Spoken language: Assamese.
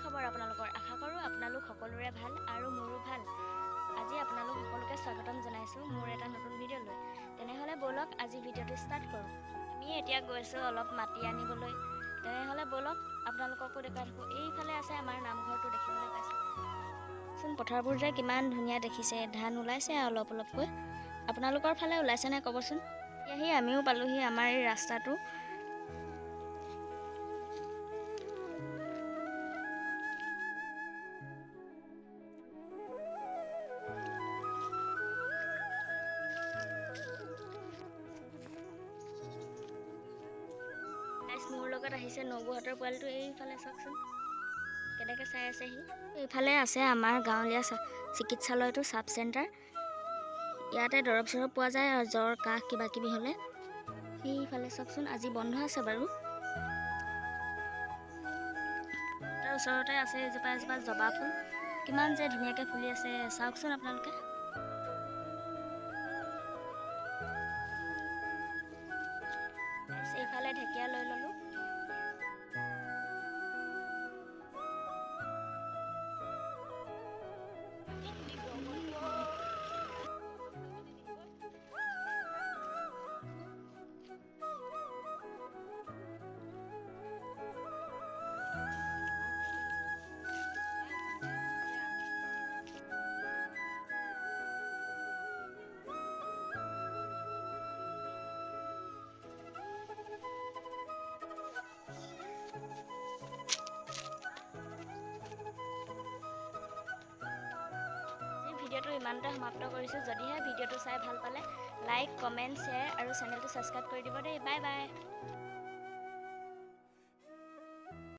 খবৰ আপোনালোকৰ? আশা কৰোঁ আপোনালোক সকলোৰে ভাল আৰু মোৰো ভাল। আজি আপোনালোক সকলোকে স্বাগতম জনাইছোঁ মোৰ এটা নতুন ভিডিঅ'লৈ। তেনেহ'লে ব'লক আজি ভিডিঅ'টো ষ্টাৰ্ট কৰোঁ। আমি এতিয়া গৈছোঁ অলপ মাটি আনিবলৈ। তেনেহ'লে ব'লক আপোনালোককো দেখাই থাকোঁ। এইফালে আছে আমাৰ নামঘৰটো দেখিবলৈ পাইছোঁ। চোন পথাৰবোৰ যে কিমান ধুনীয়া দেখিছে, ধান ওলাইছে অলপ অলপকৈ। আপোনালোকৰ ফালে ওলাইছে নাই ক'বচোন। এতিয়াহি আমিও পালোহি আমাৰ এই ৰাস্তাটো। মোৰ লগত আহিছে নবৌহঁতৰ পোৱালিটো, এইফালে চাওকচোন কেনেকৈ চাই আছেহি। এইফালে আছে আমাৰ গাঁৱলীয়া চিকিৎসালয়টো চাব চেণ্টাৰ। ইয়াতে দৰৱ চৰৱ পোৱা যায় আৰু জ্বৰ কাহ কিবা কিবি হ'লে। সেইফালে চাওকচোন আজি বন্ধ আছে বাৰু। তাৰ ওচৰতে আছে এজোপা জবা ফুল, কিমান যে ধুনীয়াকৈ ফুলি আছে চাওকচোন আপোনালোকে। এইফালে ঢেকীয়া লৈ ল'লোঁ। ভিডিঅ'টো ইমানতে সমাপ্ত কৰিছোঁ। যদিহে ভিডিঅ'টো চাই ভাল পালে লাইক, কমেণ্ট, শ্বেয়াৰ আৰু চেনেলটো ছাবস্ক্ৰাইব কৰি দিব দেই। Bye bye.